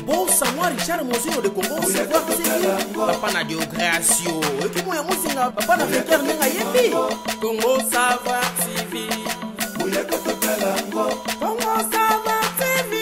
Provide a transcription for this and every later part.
bossa moi Richard Mozino de Congo savoir que c'est qui papa na diogratio et qui moi musinga papa na faire nenga yebi Congo savoir TV Congo savoir TV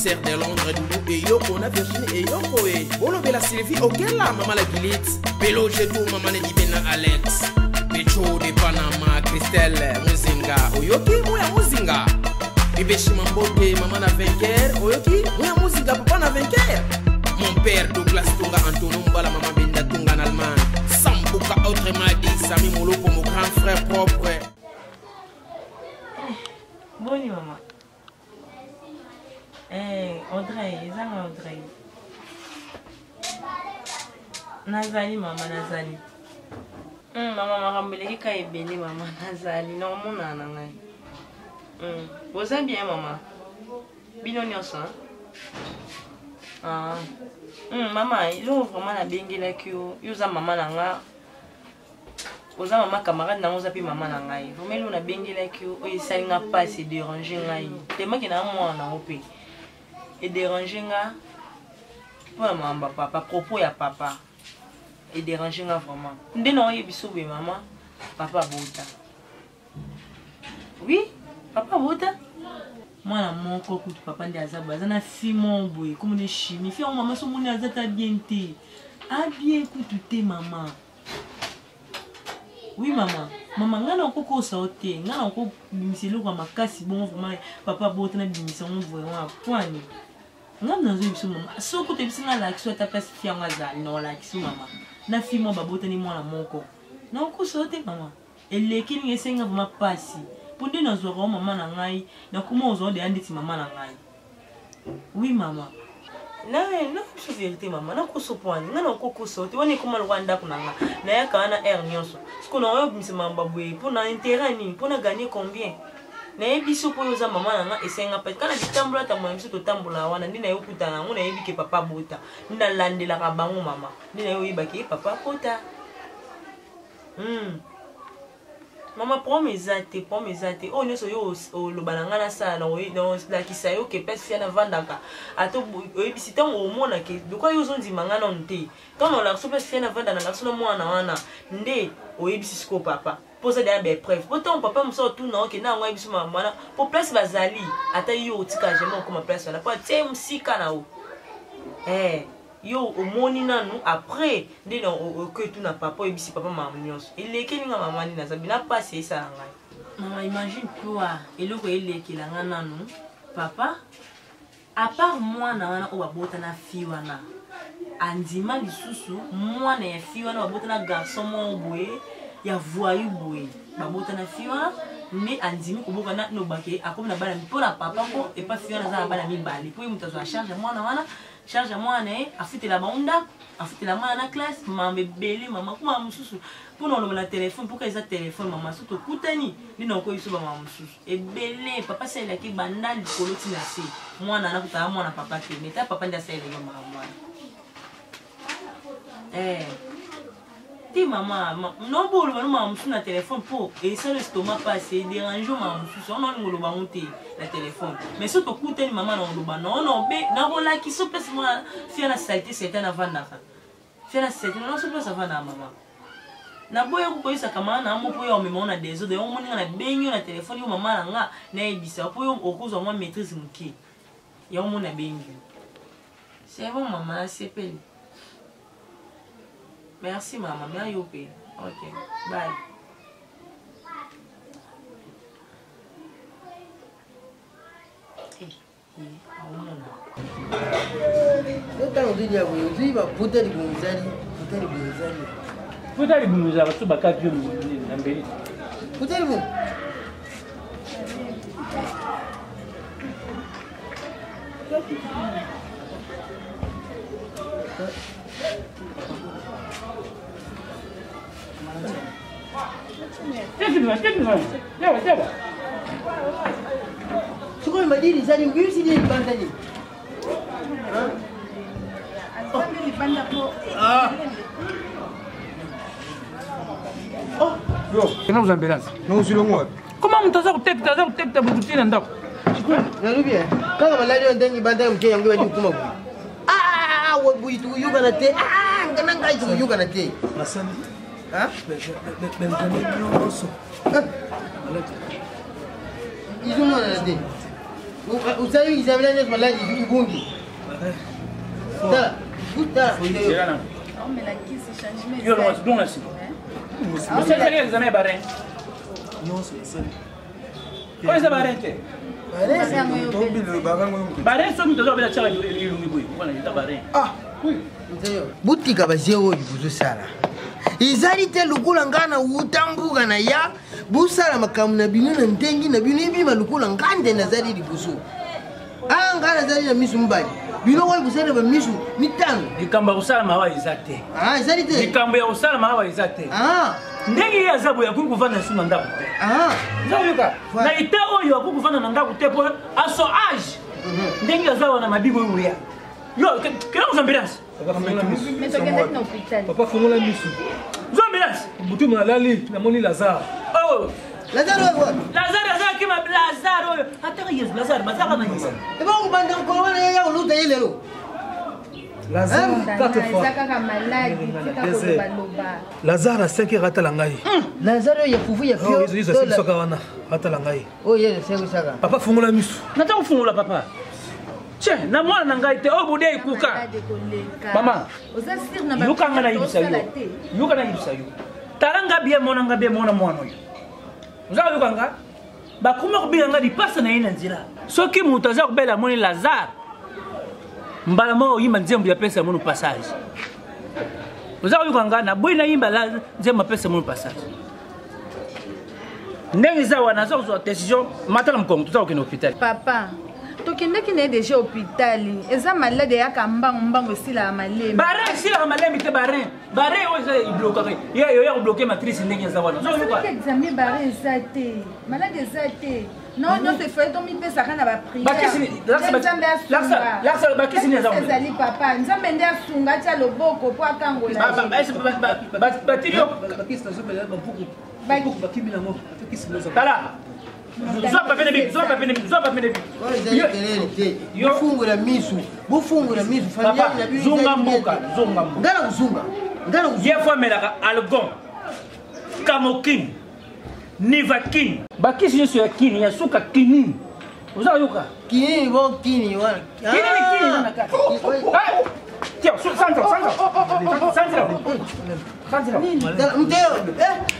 de Londres, Doudou et Yoko, on a Virginie et Yoko et Bolo la Sylvie, ok là, maman la Gilite, Bello, Jetou, maman la Dibena Alex, Pecho de Panama, Christelle, Muzinga, Oyoki, Mouya Muzinga, Bébé Chimambote, maman la vainqueur, Oyoki, Mouya Muzinga, papa la vainqueur, mon père Douglas Tunga, Antonumba, la maman Benda Tunga en Allemagne, Sambuka, autrement dit, Sami Molo pour mon grand frère propre. Bonne maman. Audrey, Zana Audrey. Nazali, maman, Nazali. Maman, m'a rembellé quand il est maman, Nazali. Non, mon anaï. Vous êtes bien, maman? Binonio, ça? Ah. Maman, il ouvre vraiment la bingue là que vous avez maman là. Vous avez maman camarade, vous avez maman là. Vous mettez la bingue là que vous essayez de pas se déranger là. C'est moi qui n'a moi en Europe. Et déranger nga pour maman papa propos ya papa et déranger nga vraiment ndeno yebiso be maman papa bota oui papa bota moi na mon coco papa ndi azaba zana Simon boy comme des chimie fait maman so moni azata bien té a bien écouter maman oui maman nga na koko sauté nga na ko bimiselo kwa makasi bon vraiment papa bota na bimisa on vraiment point nga mnazo biso mama soko te bisinga la kiso ta place fianga za no la kiso mama na fimo babota ni mwana moko na ko sote mama eleki ni esenga ma pasi ponde na zo ro mama na ngai na kuma ozo de anditi mama na ngai oui mama na biso vérité mama na ko so point nga na ko sote woni kuma Rwanda kunanga na ya kana nyonso siko na yo biso mamba bwe pona intérêt ni pona gagner combien na ebiso po yoza mama nanga esenga pa kana ditambula ta mwa biso to tambula wana ndina yokutana ngona yebike papa bota ndina landela ka bango mama ndina yoyibaki papa bota mama promesate o nyoso yo lobananga na sala na la kisayo ke pesi na vandaka ato oyebisi tango omona ke dokwa yo zonzi mangana nte tango la so pesi na vanda na so na mwana wana nde oyebisi siko papa poser des preuves. Pourtant papa me sort tout non que na ngwa biso mama pour place bazali ata yo tika jema comme place la pas tie musika na o yo omoni nanu après ndi na que tout na papa ebisi papa mama nyonso eleke nga mama ni na zabina passer ça ngai mama imagine toi eloko eleke la nga nanu papa à part moi na wana o babota na fi wana andima lisusu moi na fi wana babota na garçon mo boye ya voyou boye babota na fiwa mais andimi koboka na no bake akomi na bana mpona papa ko et pas fiwa na za bana mibali po mutazo a charge moi na wana charge moi na afutela baunda afutela mwana na classe mambe beli mama kuma mususu pona lo na téléphone pour que ça téléphone mama surtout kutani ndino ko iso ba mama mususu e bele papa sela ki banda likolo tina se mwana na kuta mwana papa ke meta papa nda sela yo mama maman non bon le maman sur le téléphone pour et ça le stomac passe dérange maman sur on ngolo ba monter le téléphone mais surtout couter maman non na rola qui se passe moi faire la saleté c'est un avant na faire la saleté non se passe avant na maman na boya ko isa kama na mo po yo me mona des autres on moni na benyo na téléphone yo maman nga na ebisa po yo okuzo moi maîtrise muki yo mona benyo c'est bon maman c'est pelle. Merci maman, bien yopé. Ok, bye. Não tá no dia, eu vi uma puta de gonzali, Faut aller nous avoir tout baka vieux n'ambeli. Faut aller vous. Sukoi madini zani ngisi ni bandani. Ah. Oh, yo, que nous ambulance. Nous sur le mois. Comment on t'a sorti ta boutique dans d'accord? Narubi. Kama malali ndangi bandani mke yangu wadi kuma. Ah, wabu itu yuga na te. Ah, ngana ngai itu yuga na te. Masani. Hein? Ils ont mal à la tête. Vous savez, ils avaient la malade du Bungi. Là, là. Oh, mais la qui s'est changée. Yo, non, là, c'est. Vous savez, les années barrés. Non, c'est ça. Quoi, ça barré? Barré, ça nous doit être la charge de l'Illumiboui. Voilà, il est barré. Ah, oui. Boutique à Bazéo, vous savez. Izali te lukula ngana utambuga na ya busala makamu na binu na ntengi na binu ibi malukula ngande na zali libusu ah ngana zali na misu mbali bino wali busala ba misu mitano Dikamba usala mawa izate ah izali te Dikamba ya usala mawa izate ah ndenge ya zabu ya kukuvana suna ndaku ah zabuka na ite oyo akukuvana na ndaku te po aso age ndenge ya zabu na mabibo uya yo kena uzambulance Mais tu regardes dans l'hôpital. Papa, faut la mission. Zambulance Boutou m'a lali, na moni Lazare. oh Lazaro wa Lazare kima Lazare ataka yesu Lazare bazaka na yesu eba kubanda ko wana ya uluta yelelo Lazare, 4 fois. Zaka malade, tika koloba. Lazare a 5 heures atala ngai. Lazaro ya fufu ya Oh, pio ils ont fait ça wana atala ngai. oh yele sengo saka Papa, faut la mission. nataka kufungula papa che na mwana na ngai te obude ikuka mama yuka ngana yibisa yo yuka na yibisa yo talanga bia mona mwana yo uzaka yuka nga bakuma kubila nga dipasa na ina nzira soki mutu aza kubela moni Lazare mbala mo yimba nzembo ya pesa monu passage uzaka yuka nga na boy na yimba la nzembo pesa monu passage ndenge za wana za kuzwa decision matala mkongo tutaka kina hospitali Papa, tokendaki na ye déjà hôpitali. Eza malade ya mbango esila ya malemi. Barre si la malemi te barre oyo ibloquer yo ya bloquer matrice ndenge za wana zo Soki examen barre eza te. Malade eza te. Non, c'est fait tomber pesa kana ba prière. bakisi laksa bakisi ni za wana ezali papa. Nzambe nde asunga tia loboko po akangola. batirio Bakisi na zobe ya babuku. Baki. Bakimi na mo. Bakisi na zobe. tala zo pa pene yo bufungura misu familia papa zunga mbuka ngana kuzunga ye fois melaka algon kamokin nivakin bakisi nyonso ya kini ya suka kini oza yoka kini bo kini wana kini na kati tiens santira mteo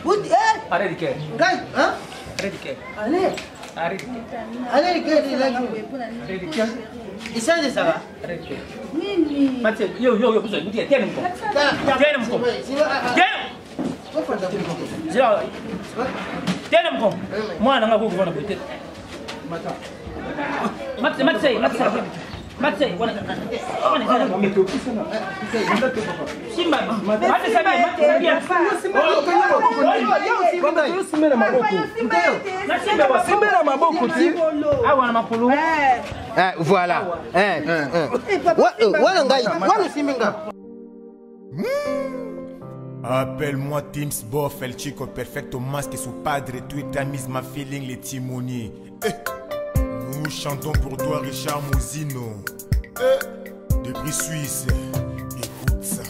buti arrête que ngai hein arrête que allez arrête que la isande saba arrête que Nini? mate yo buzo ndia tiens mko tiens mko mwana nga kukuvana bute mate wana simba mate sabia voilà voilà ngai voilà siminga Appelle-moi Teams Boff, El Chico Perfecto Masque, sous Padre, Twitter, Misma Feeling, les timoniers. Nous chantons pour toi, Richard Mouzino. Depuis Suisse, écoute ça.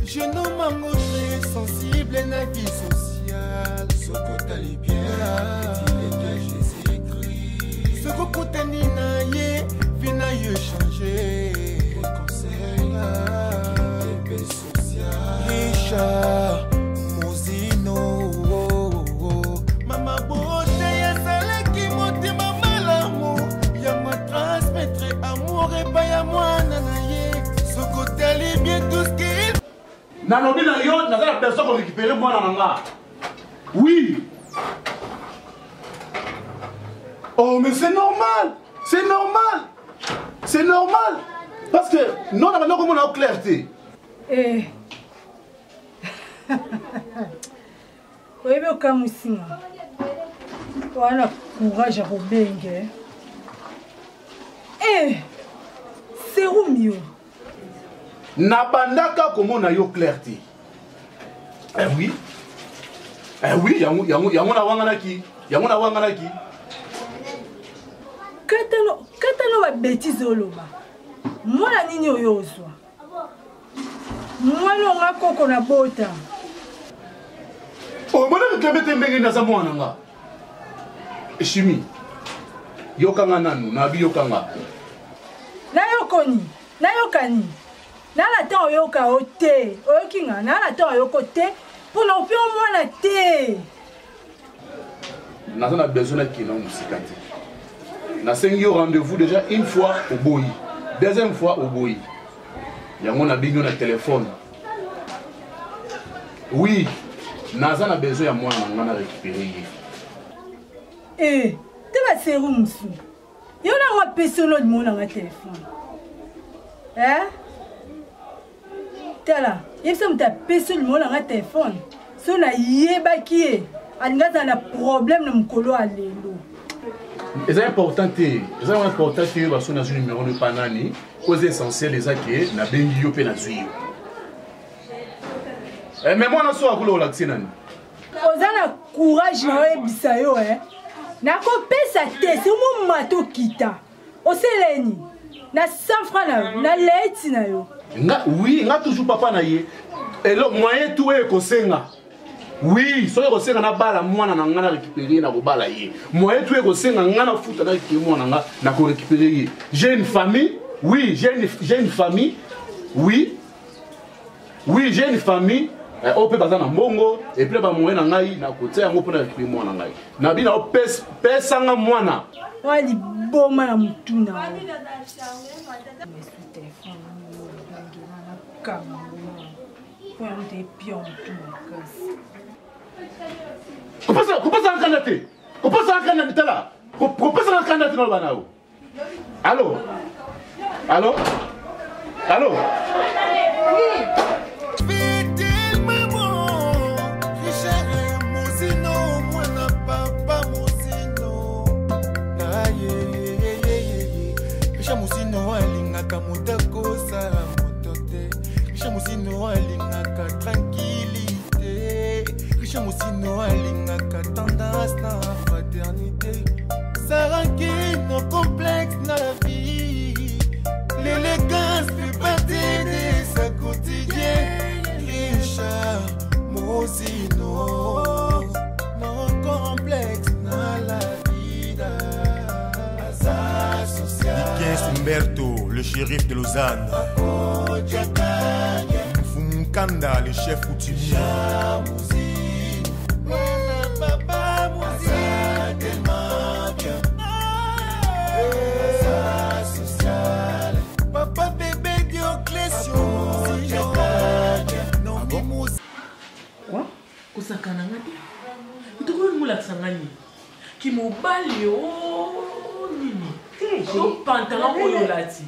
Jeune homme amoureux, sensible, la vie sociale. Ce que t'as les bien, j'ai écrit. Ce que t'as ninaye, vinaye changer. Conseil, bébé social. Richard Mouzino. Mama beauté, y'a celle qui monte ma malamu. Y'a ma transmettre amour et pas y'a moi nanaye. Ce côté est bien tout ce qu'il. Nalobi na yo, naza la personne qui récupère moi na nga. Oui. Oh, mais c'est normal. C'est normal. C'est normal. Parce que non, on a comment on clarté. Eh. Oui, mais comme si on a courage à Robenge. Eh. C'est où mieux? Nabandaka comment on a eu clarté. Eh oui. Eh oui, yango na wangana ki. Yango na wangana ki. Katano ba bêtise oloba. Mwana nini oyozwa? Mwana nga koko na bota. Oh, mwana klebete mbenge na za mwana nga. Shimi. Yokanga nanu, na bi yokanga. Na yokoni, na yokani. Na la temps oyoka ote, oyokinga na la temps oyoko te pour non plus mwana te. Na a besoin de qui non musikati. Na sengi au rendez-vous déjà une fois au boyi. Deuxième fois au boyi. Yango na bingo na téléphone. Oui, naza na besoin ya mwana ngana récupérer. Eh, te ba serum su. Yo na ngwa personne de mon na téléphone. Hein? Tala, yebisa mta personne de mon na téléphone. So na yeba ki alinga na problème na mukolo alelo. C'est important que parce que dans un numéro de panani, cause essentielle les que na bengi yo pe na zuyo. Mais moi na so akolo laxi nani. Ozana courage na yebisa yo na ko pesa te c'est mo mato kita. Oseleni na 100 francs na leti na yo. Nga oui, nga toujours papa na ye. Et le moyen tout est kosenga. Oui, soki kosenga na bala mwana na nga na récupérer na kobala ye. Moyen tout est kosenga nga na futa na ki mwana nga na ko récupérer ye. J'ai une famille. Oui, j'ai une famille. Oui. Oui, j'ai une famille. On peut passer na mbongo et puis ba moyen na ngai na kotia yango pour na récupérer mwana ngai. Na bina o pesa nga mwana. Wali boma na mutuna. Kupasa kandate. Kupasa kandate là. Kupasa kandate no banao. Allô? Allô? Allô? Musino alingaka mutakosa motote Risha musino alingaka tranquillité Risha musino alingaka tendance na fraternité Saraki nos complexes na la vie L'élégance fait partie de sa quotidien Risha musino nos complexes na la vida Humberto, le shérif de Lausanne. Fumukanda, le chef coutumier. Papa bébé Dioclésio. Quoi? Kosakana ngati? Utoko mulakisa ngani? Kimobali o nini? Donc pantalon oyo lati.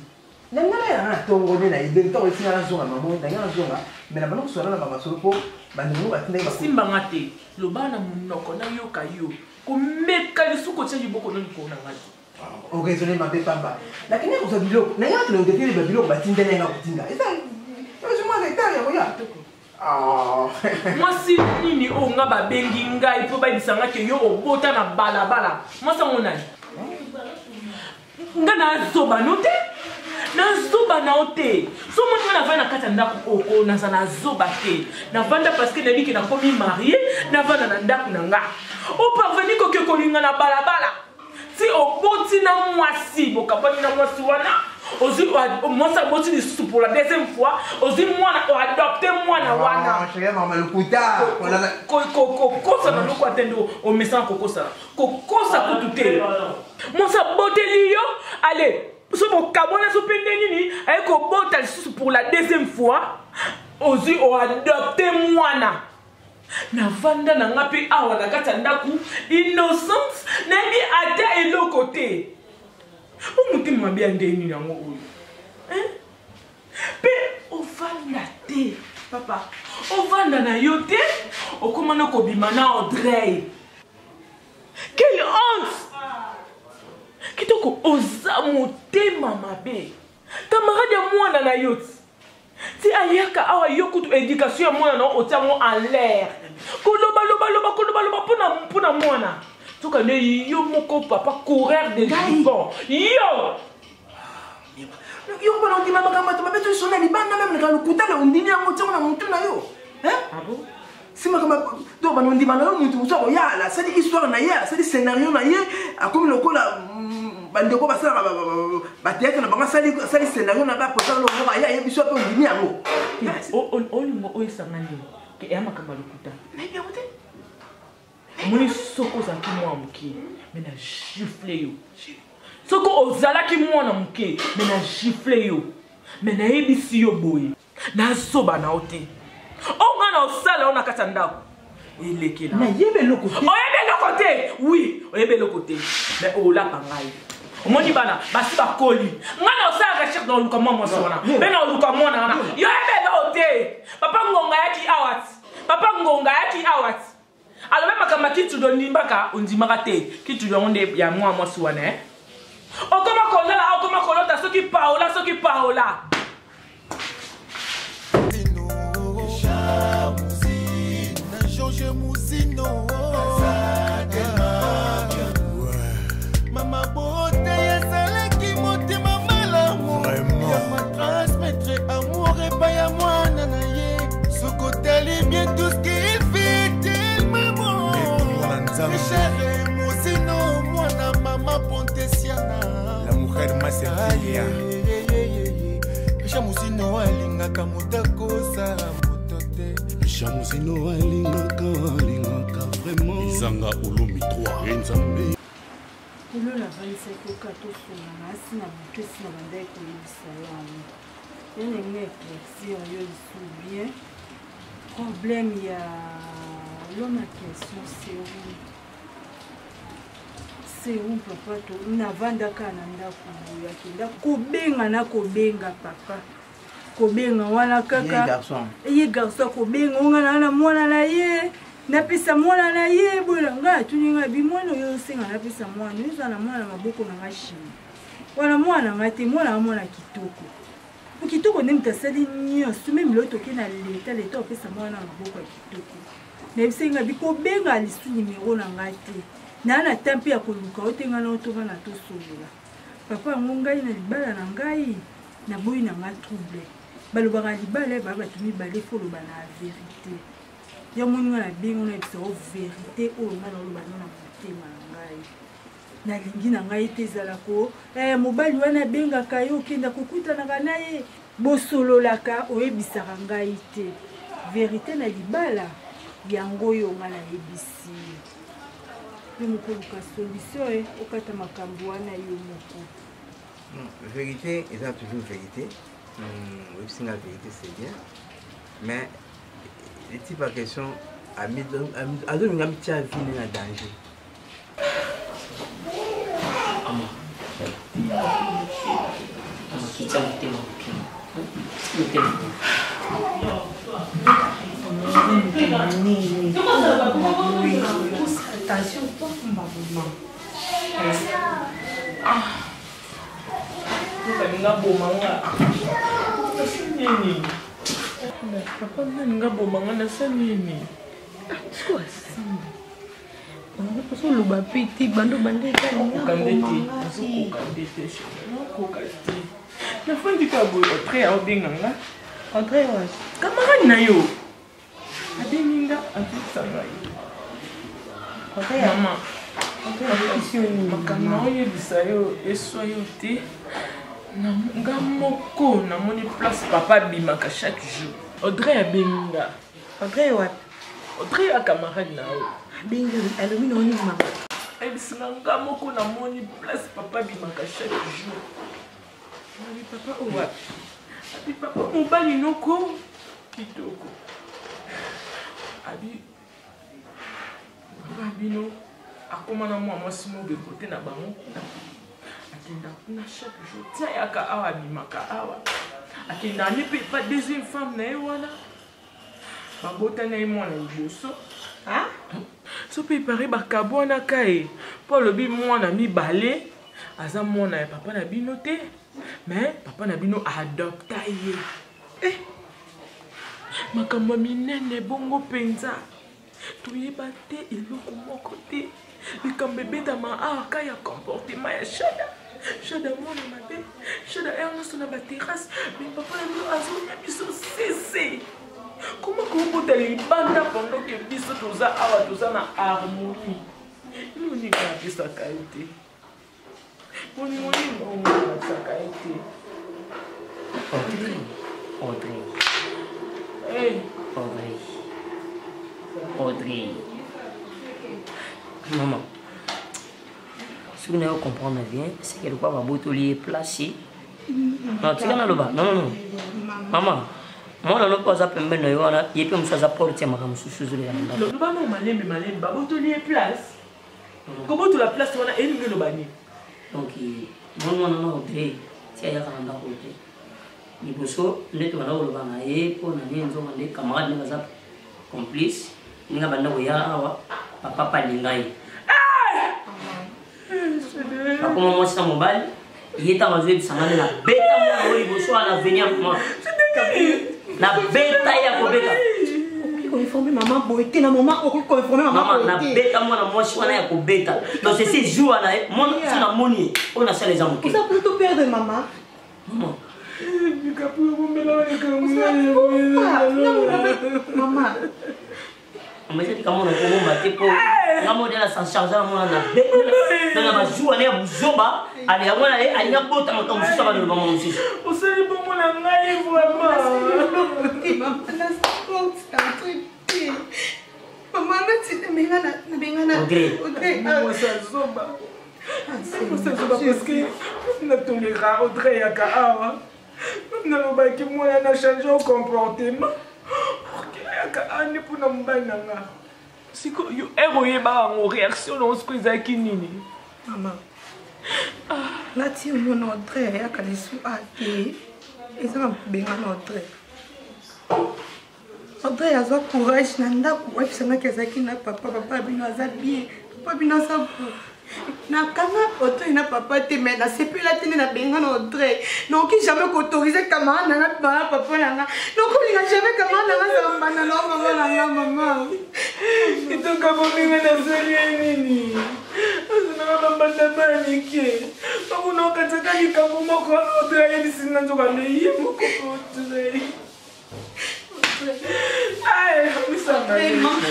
Nangala ya tongo na idée to esi na zonga maman ndanga zonga mais na bano sora na mama soko bandingo batinda ba simba ngate lo bana munoko na yo kayo ko meka lisuko tsheli boko no likona ngati. OK zone mabe pamba. Lakini ko sabilo na ya tlo ngeti ba bilo batinda na kutinda. Esa yo moi ngeta ya koya. Ah. Moi si nini o nga ba bengi ngai po ba bisanga ke yo obota na bala bala. Moi sa monani. Nga na zoba note na zoba na ote so moni na vana kata ndako oko na sana zoba te na vanda parce que nabi ki na komi marié na vana na ndako na nga o parvenir ko ke kolinga na balabala si oboti na mwasi bokabani na mwasi wana ozi mwasa boti ni susu pour la deuxième fois ozi mwana o adopter mwana wana chérie maman le kuta kokosa na loko atendo o message kokosa ko tuté mwasa boteli yo allez so bo kabona so pende nini ay ko bota susu pour la deuxième fois ozwi oadopte mwana navanda na nga mpe awa na kati ya ndako innocente nayebi ata eloko te omotema mabe ya ndeni yango oyo mpe ovanda te papa ovanda na yo te okóma na kobima na Audrey. Quelle honte! Kitoko oza motema mabe camarade ya mwana na yo ti ayaka awa yo kutu éducation ya mwana na otia ngo en l'air koloba mpona mwana soka nde yo moko papa coureur de jupon yo bana ondima makambo bato mabe toisona libanda meme naka lokutale ondimi yango ntiango na motu na yo si makambo to bana ondima na yo motu mosu akoyala sali histoire na ye sali scénario na ye akomi lokola bandeko basalaka bateatre na bango sali scénario na bapotala longo aya ye biso mpe ondimi yango olingo oyo esanga nde ke eya makambo ya lokuta omoni soko ozalaki mwana moke me na gifle yo soki ozalaki mwana moke me na gifle yo me nayebisi yo boye nazoba na yo te onga na osala yo na kati ya ndako elekela oyebe eloko te oui oyebe eloko te me olapa ngai omoni bana basi bakoli ngai na osala recherche na oluka mwa mwasi wana mpe na oluka mwana wana yo oyebe eloko te papa ngonga yaki awati alobe makambo kitulo ndimbaka ondimaka te kitulo yango nde ya mwa mwasi wana okoma kolala okoma kolota soki paola Mama beauté ezalaki motema malamu ya matransmettre amour epai ya mwana na ye sokotali bien tout ce qu'il fait tellement bon chere mosino mwana mama pontesiana la mujer más sencilla pesha mosino alingaka moto akosala moto te pesha mosino alingaka vraiment izanga ulumi 3 enzambe kolola vanisaki okatosunga nasi na moto esi na bandai koyebisa yango yo ndenge éclaircir yo lisu bien problème ya lona question serum papa to navandaka na ndako boyo akenda kobenga papa kobenga wana kaka ye garçon kobenga onga na mwana na ye napesa mwana na ye bola nga tuninga bimwana oyo osenga napesa mwana eza na mwana na maboko na nga shimi wana mwana nga te mwana kitoko nde moto asali nyonso meme lelo toke na leta opesa mwana na maboko ya kitoko nayebisenga bikobenga lisu nimero na nga te naa na ta mpe ya koluka otenga na otoka na tosolola papa yango ngai na libala na ngai naboyi na nga trouble balobaka libala baa bato mibale foloba na vérité ya moninga na bengo na ebisa o vérité oyo nga na oloba no na motema na ngai nalingi na ngai te ezalako mobali wana abengaka ye okenda kokutanaka na ye bosololaka oyebisaka ngai te vérité na libala yango oyo nga nayebisi mpe mokoluka solution okata makambo wana yo moko vérité eza toujours vérité oyebisi nga vérité c'est bien mais le type de question azolinga mitia vie na danger attention papa nga bomanga nasalini osoloba mpe te bando nafandika boye Audrey aobenganga Audrey wa camarade na yo abenginga apesa ngai mama makambo oyebisa yo eswa yo te nga moko namoni place papa abimaka chaque jour Audrey abenginga Audrey wapi Audrey ya camarade na yo abengi alobi na oni mama ebisinga nga moko namoni place papa abimaka chaque jour abi papa owapi abi papa mobali noko kitoko abi babino akoma na mwa mwasi mobe kote na bango akenda kuna chaque jour tia yaka awa bimaka awa akenda ani pe pas deuxième femme na ye wana babotana ye mwana liboso so mpe epare bakabo wana ka ye mpo alobi mwana mibale aza mwana ya papa na bino te mais papa na bino adopta ye makambo minene bongo mpenza toyeba te eloko moko te likambo ebetama aka ya comportement ya shada mwana mabe shada ere nyonso na baterrasse mais papa na bino azonia biso sese koma kobota libanda pendant ke biso toza awa toza na harmonie inoninga apesaka ye te monimoninga ongolasaka ye te Audrey. Maman, ce que vous n'avez comprendre bien, c'est que le quoi va boutoler placé. Non, tu connais le bas. Non. Maman, moi, on n'a pas à peine de voir. Il peut me faire apporter ma femme sous le bas. Le bas, non, malin, boutoler place. Comment tu la place, on a élevé le bani. Donc, non, Audrey, c'est à la côté. Il faut que nous soyons le banaï pour nous des camarades, nous sommes complices. Nous avons papa pas lingai. Papa moi c'est mon bal. Il est en train de s'amener la bête à moi. Il faut soit la venir moi. La bête à Kobeka. Informer maman boité na maman on informer maman la bête à moi na moi je suis à Kobeka. Donc c'est ces jours là moi c'est la monnaie. On a ça les amours. Ça peut tout perdre maman. Maman. Maman. Mais c'est comme on a combattu pour la modèle sans charger mon âme. Dans la journée à Bouzoba, allez à moi aller à Yabout en tant que ça va le moment aussi. Vous savez pas mon âme vraiment. Maman, la sport c'est un truc. Maman, c'est de mengana. Audrey, moi ça zoba. Moi ça zoba parce que na tolera Audrey ya kaawa. Na lobaki moi na changer au comportement. Ani puna mbana nga siko yo eroye ba en réaction dans ce que nini maman lati on notre ya kalisu ate ezaka benga notre Audrey azo courage na ndako wapsanga kezaki na papa bino aza bien papa bino sa na kanga auto na papa te mais na sepela tene na benga na Audrey donc jamais qu'autoriser camarade na papa nanga donc on n'a jamais camarade na samba na maman et donc comme on est na zeli nini azuna bambanda banike on a kataka ni kambo moko Audrey bisina nzoka leyi moko Audrey ay misanga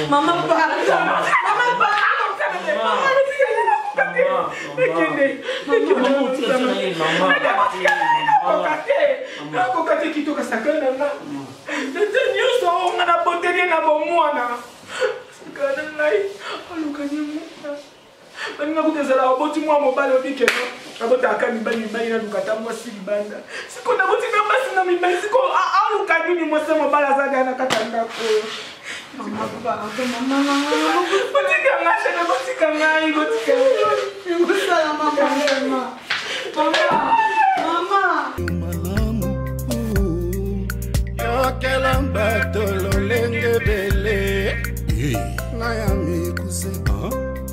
maman kokate kitoka sakana nga nete nyonso nga na boteli na bomwana sakana ngai alukani mwana baninga kuti ezala oboti mwa mobali obikeno abotaka mibali nalukata mwasi libanda siko naboti na basi na mibali siko alukani ni mwasi mobali azali na kata ndako yokela mbato lolenge bele nayami kuseka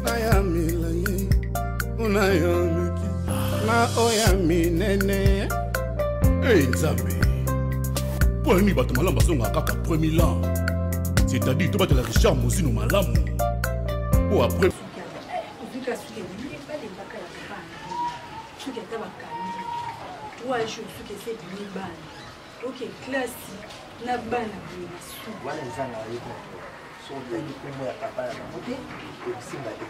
nayami laye unayami na oyami nene nzambe mpo nini bato malamu bazongaka kaka premier ans c'est-à-dire tobatela Richard Mozino malamu po après ok classe na bana biso wana eza na yeko so otangi kombo ya papa na bango te ekosimba te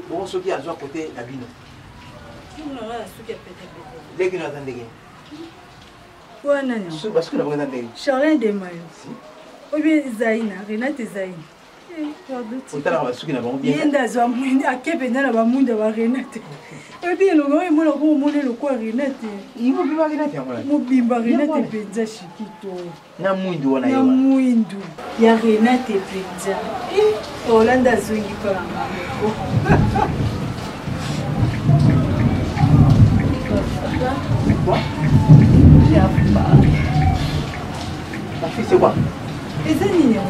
bongo soki azwa kote na bino leki no aza ndenge wana basuki na bango eza ndenge Charlin de Mayo obi ezali na Renate ezali otala basuki na bango bien yenda azwa mwindi akependa na bamwindi ya Renate ebi elongo emona ko omona lokwa Renate imobimba Renate yango mobimba Renate mpenza shikito na mwindu wana na mwindu ya Renate mpenza olanda azongi mpona mameko La fille c'est quoi? Eza nini yango?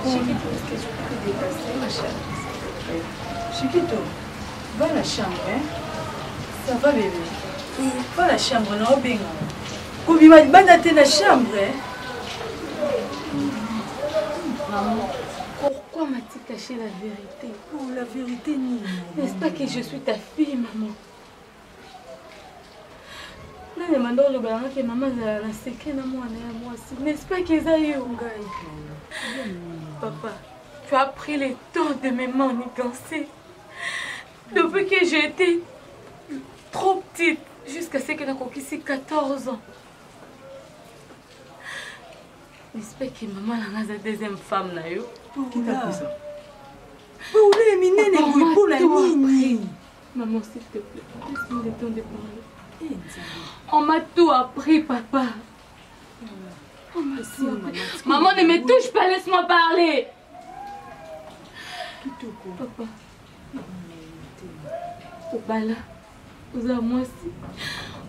Chiquito, est-ce que je peux te dépasser, ma chère? Chiquito, va à la chambre, hein? Ça va, bébé? Va à la chambre, non, bien. Kobima, banda te la chambre, hein? Maman, pourquoi m'as-tu caché la vérité? Oh, la vérité, non. N'est-ce pas que je suis ta fille, maman? Nani mando le balanga que maman a la séquelle na moi na moi aussi. N'est-ce pas que ça y est ngai? Papa, tu as pris le temps de me manigancer. Depuis que j'étais trop petite jusqu'à ce que j'ai conquis 14 ans. N'est-ce pas que maman a la deuxième femme na yo? Qui t'a fait ça? Paula, minene kui pour la nini? Maman, s'il te plaît, laisse-moi le temps de parler. On m'a tout appris, papa. On m'a tout appris. Maman, ne me touche pas, laisse-moi parler. Papa. Obala. Oza moi si.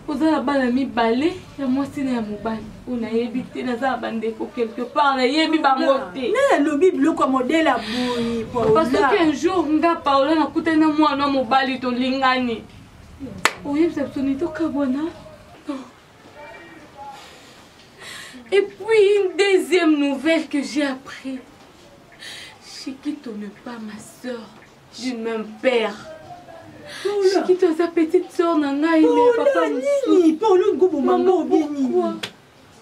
Oza la bala mi balé. Ya moi si na ya mobali. On a évité na za bandeko quelque part. Na yebi bangote. Na le bible ko modèle a boyi. Parce qu'un jour, nga Paola na kutana mwana mobali to lingani. Oui, vous avez Kabona. Et puis une deuxième nouvelle que j'ai appris. Chiquito n'est pas ma soeur du même père. Chiquito est sa petite soeur Nana et papa Nini, Paula Maman, pourquoi?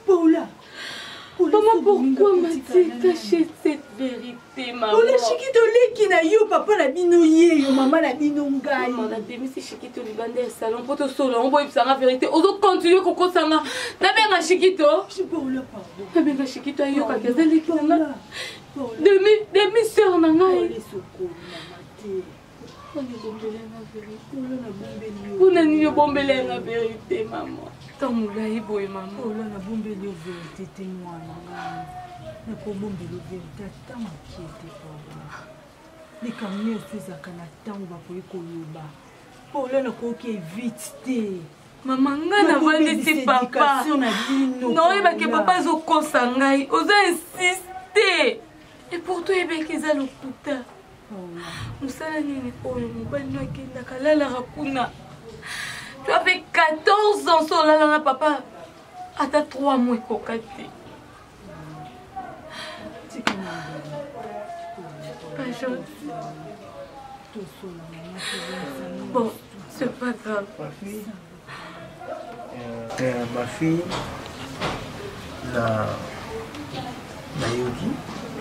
Paula. Maman, pourquoi m'as-tu caché cette vérité, maman? Paula, Chiquito leki na yo, papa la bino ye, yo maman la bino ngai. Maman, la demi si Chiquito lui bande le salon pour te solo, on va y faire la vérité. On doit continuer Coco Sanga. N'abenga Chiquito. Je Paula, pardon. N'abenga Chiquito ayo kakaza leki na. Demi sœur nanga. On est bombelé la vérité. On a ni bombelé la vérité, maman. Tamulayi boy maman. Paula na bombelé la vérité te mwana. Na ko bombelé la vérité ta makiete Paula. Les camions faisaient na tango ba ko koloba. Paula na ko ke vite te. Maman nga na vandi si papa. Non, il va que papa zo kosa ngai. Oza insister. Et pour toi ebe keza lokuta. Musala nini oyo mobali no akenda kalala rakuna. Tu avais 14 ans sur la papa. À ta 3 mois kokati. Pas gentil. Bon, c'est pas grave. Ma fille na yoki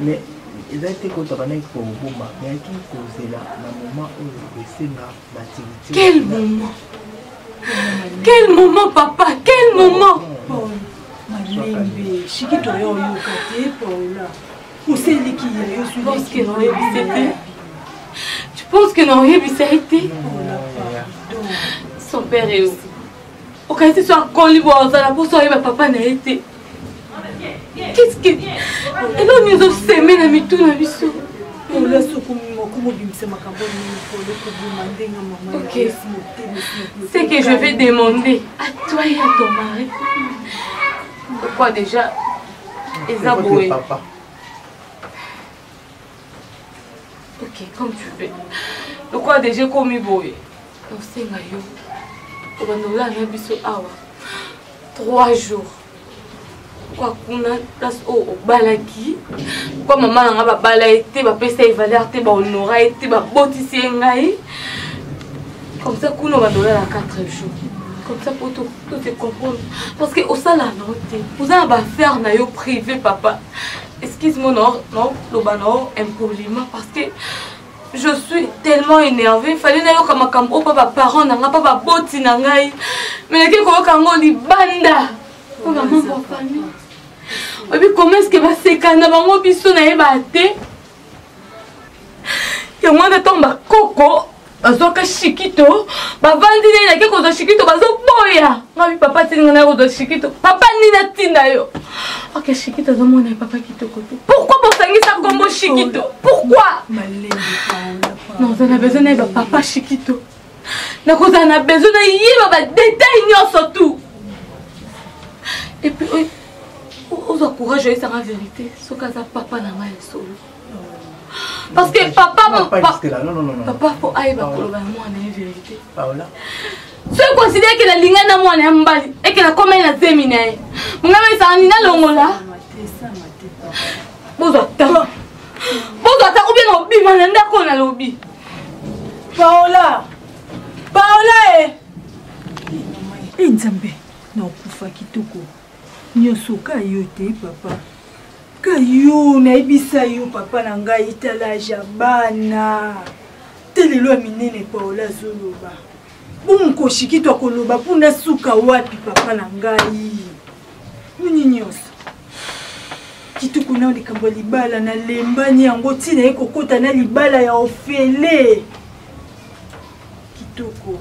mais ils ont été condamnés pour Boma mais qui causait là le moment où le Sénat l'activité. Quel moment? Quel moment, papa? Quel moment? Malembe, Chiquito yo kate Paula. Oseli ki yo tu penses que non été? Tu penses que non été? Son père est où? Au cas où tu sois collé à la pour soyez ma papa n'a été. Qu'est-ce que et là nous avons semé na mitou na biso. Paula sokumo bimisa makambo ni Paula ko demander maman. OK. C'est que je vais demander à toi et à ton mari. Pourquoi déjà Ezaboué. Ok, comme tu veux. Pourquoi déjà comme boy. On sait ngayo. On va nous là biso awa. 3 jours. Quoi kuna das o balaki. Quoi maman nga ba bala été ba pesa valeur te ba honora été ba botisi ngai. Comme ça kuna va donner à 4 jours. Comme ça pour tout te comprendre. Parce que au sala noté. Vous avez faire na yo privé papa. Excuse-moi non le banor impoliment parce que je suis tellement énervée. Fallait na yo comme au papa parent na nga papa boti na ngai. Mais que ko kango li banda. Oh maman pour famille. obi comment est-ce que basekana bango biso nayeba te yango wana ntango bakoko bazoka shikito bavandi nai nake kozwa shikito bazoboya ngabi papa tininga naye kozwa shikito papa nini atinda yo ok shikito azomona ye papa kitoko te pourquoi bosangisa kombo shikito pourquoi nakozala na besoin nayeba papa shikito nakozala na besoin nayeba badetail nyonso tout et puis ozwa courage oyesanga vérité soki aza papa na ngai ya solo parce que papa faut ayeba koloba na mwana ye vérité soki considère ke nalingai na mwana ya mobali eke nakomai na zemi na ye mongai bayesaka nini nalongola bozwa ta ou bien obima na ndako nalobi Paola nzambe nakufa kitoko nyonso kayo te papa kayo nayebisa yo papa na ngai etalage ya bana te lelo ya minene Paola azoloba bomukoshikito akoloba mpona suka wapi papa na ngai nini nyonso kitoko nao likambo ya libala nalembani yango ntina ye kokota na libala ya ofele kitoko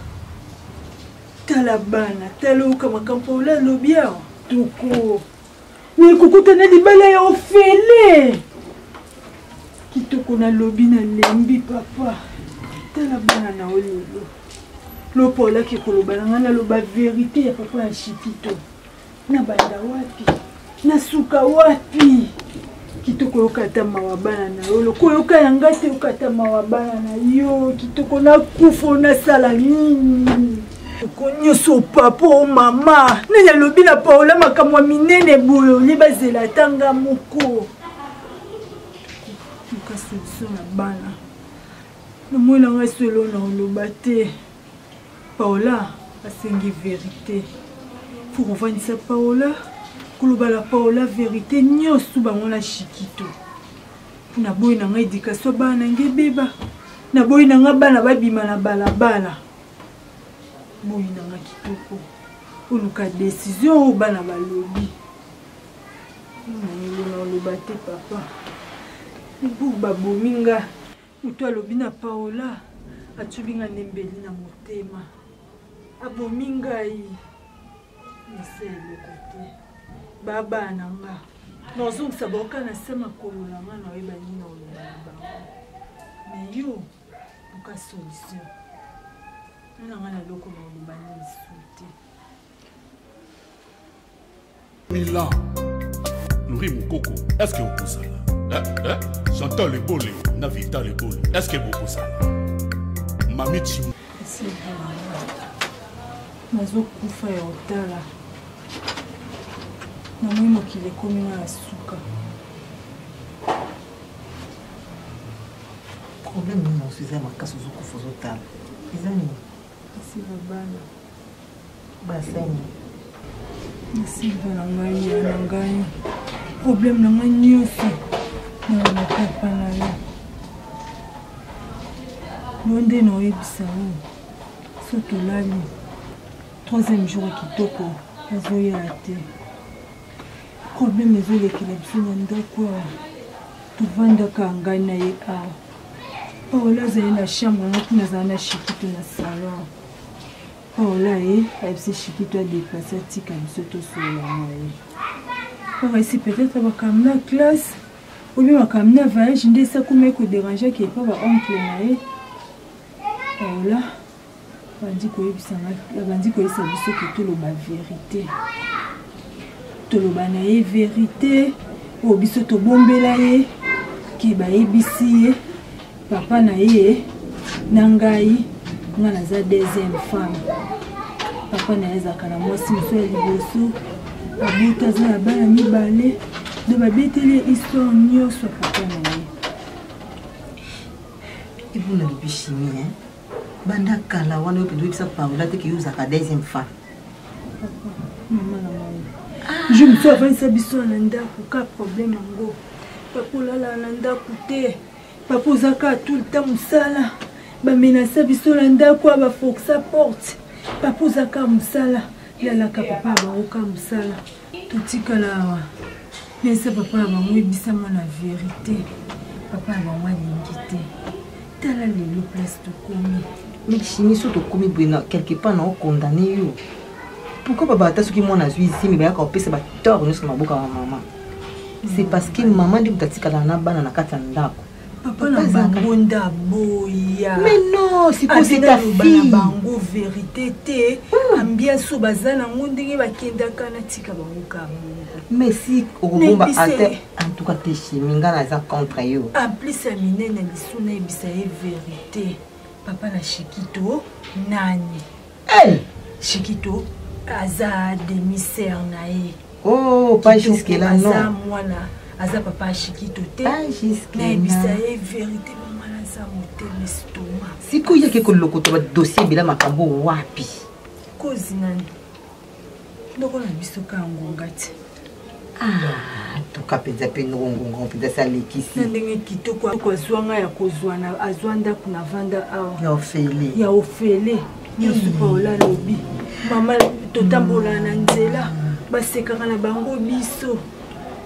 tala bana tala oka makambo ola alobi awa toko nikokota na libala ya ofele kitoko nalobi nalembi papa tala bana na o lelo lopolaki koloba na ngai naloba verité ya papa ya shikito na banda wapi na suka wapi kitoko yokata mawa bana na yo loko yoka yanga te yokata mawa bana na yo kitoko nakufa nasala nini nyonso papa o mama nini alobi na Paola makambo ya minene boye olibazela tanga moko solution na bana namoi na ngai solo na oloba te Paola asengi vérité fo kovandisa Paola koloba la Paola vérité nyonso bango na shikito mpona boyi na ngai éducation bana nange ebeba na boyi na ngai bana babima na balabala boyi na ngai kitoko oluka décision oyo bana balobi na oloba te papa bu babomi nga moto alobi na Paola atubi nga nembeli na motema abomi ngai nase eloko te babana nga nozongisa baoka na se makolo na nga na oyeba nini na oloba na bango mais yo luka solution nana nga na eloko na oloba na lisu te Mila Nourri Mokoko, est-ce que vous pouvez ça? J'entends le bolé, Navita le bolé. Est-ce que vous pouvez ça? Mami Chimou. nazokufa ya otala namoi mokili ekomi na ya suka problème nini osuza makasi ozokufa ozotala eza nini asi babana basani nasilva na ngai ya na ngai problème na ngai nyonso na mokapa na yo yo nde na oyebisa oyo so tolali 3e jour kitoko azoyela te problème ezolekela biso na ndako awa tovandaka ngai na ye awa Paola azali na chambre nga mpona azala na shikito na salon Paola ye ayebisi shikito adeplase atika biso tosolola na ye kaka esi peut-être bakam na classe obi bakam na voyage nde esakoma ekoderange ke epa baoncle na ye Paola bandi koyebisa biso ke toloba vérité toloba na ye vérité oyo biso tobombela ye ke bayebisi ye papa na ye na ngai nga naza 2e femme papa na ye azalaka na mwasi mosu ya liboso abuta aza na bana mibale do babeteli histoire nyonso ya papa na ye ebuna lobi chimie banda kala wana oyo mpe toyebisa Paola te ke yo ozalaka 2e femme mama na ngai je mosu avandisa biso na ndako ka problème yango papa olala na ndako te papa ozaka tout le temps mosala bamenasa biso na ndako ya bafokisa porte papa ozaka mosala lalaka papa abaoka mosala totikala awa Mais ça, papa, maman, il dit ça, la vérité. Papa, maman, il dit t'as la place de commis. Mais chimie, surtout commis, quelque part, non, condamné. Pourquoi papa, t'as ce qui m'a ici, mais il y a encore plus de tort, nous sommes à maman. C'est parce que maman dit que tu as un banane à Katanda. Papa na bangonda boya. Mais non, c'est quoi c'est ta fille? Bango vérité té. Ambia so bazana ngondenge bakenda kana tika bango ka. Mais si Obomba ate en tout cas tes chiminga na za contre yo. En plus amine na bisuna ebisa e vérité. Papa na Chikito nani? Elle Chikito aza demi-sœur na e. Oh, pas jusque là non. Aza mwana. Aza papa Chikito te. Pas jusque là. Mais ça est vérité maman na za motel l'estomac. Si ko yake ko lokoto ba dossier bila makambo wapi. Kozi nani. Ndoko na biso ka ngongati. Ah, to kapenza pe ngongo penza sa lekisi. Ndenge kitoko ko zwanga ya kozwana azwanda kuna vanda awa. Ya ofele. Ya ofele. Nyosu Paola lobi. Mama totambola na nzela. Basekaka na bango biso.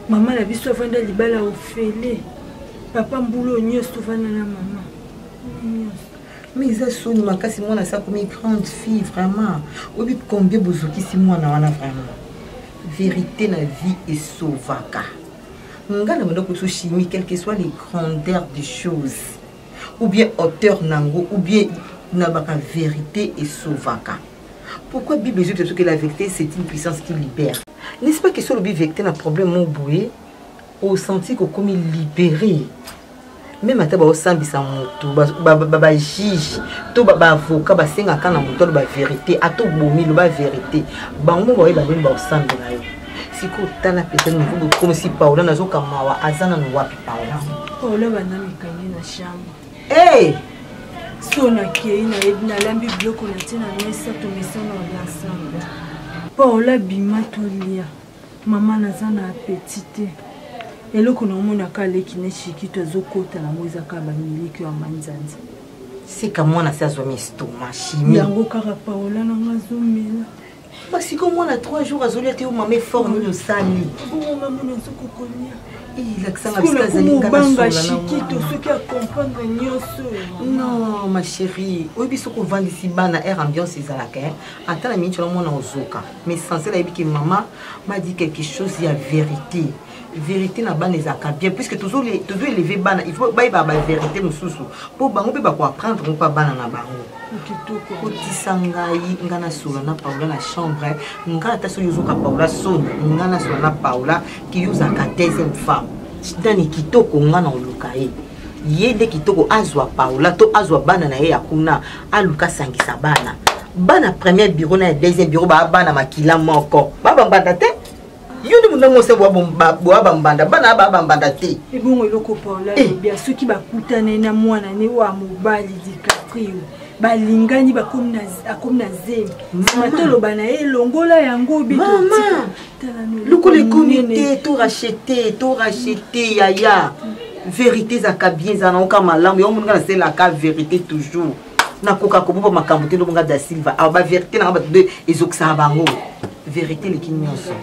Maman la biso vanda libala ofele. Papa mbulo nyoso vanda na maman. Mais ça sonne makasi mwana ça comme une grande fille vraiment. Obi combien bozoki si mwana wana vraiment. Vérité la vie est sauvaka. Ngana mona ko chimie quelles que soient les grandeurs des choses. Ou bien auteur nango ou bien nabaka vérité et sauvaka. Pourquoi Bible dit que la vérité c'est une puissance qui libère? N'est-ce pas que sur le vérité un problème au boué au senti que comme libéré. Même à table au sambi sa moto ba juge to ba avocat ba senga kana moto ba vérité a to bomi lo ba vérité bango ba ba ba sambi na yo siko tala peut-être nous comme si Paola nazo kamawa azana no wapi Paola bana mikanye na shamba eh sona ke na lambi bloko na tina mesa to mesa na ensemble Paola bima to lia mama nazana petite eloko na mona kale kine Chikito zokota na moza ka ba miliki wa manzanza c'est comme moi na sa zo mistoma chimie yango kaka Paola na ngazomela parce que moi na 3 jours azoli te o mama fort no sali bon mama no zokokonia il aksanga biskaza banga Chikito ce qui a comprendre nyoso non ma chérie obi soko vandi si bana air ambiance ezalaka ata na mincho na mona ozoka mais sans elle ebi que maman m'a dit quelque chose il y a vérité vérité na bana ezaka bien puisque toujours élever bana il faut ba vérité mususu pour bango pe ba ko apprendre pas bana na bango kitoko otisangai ngana sula na Paola na chambre ngana ta so yozoka Paola son ngana sula na Paola qui yozaka deuxième femme ndani kitoko ngana olukae yede kitoko azwa Paola to azwa bana na ye yakuna aluka sangisa bana premier bureau na deuxième bureau ba bana makila moko baba mbanda te yoni muna ngose bo bambanda bana bambanda te ebongo eloko Paola bien ceux qui bakutana na mwana ne wa mobali DiCaprio balingani bakomna zemi matolo bana elongola yango bito mama loko le comité tout racheter yaya vérité za kabien za na ka malamu yo munga na c'est la ka vérité toujours na koka ko bo makambo te ndonga da Silva ba vérité na ba de ezoksa bango vérité le kinyoso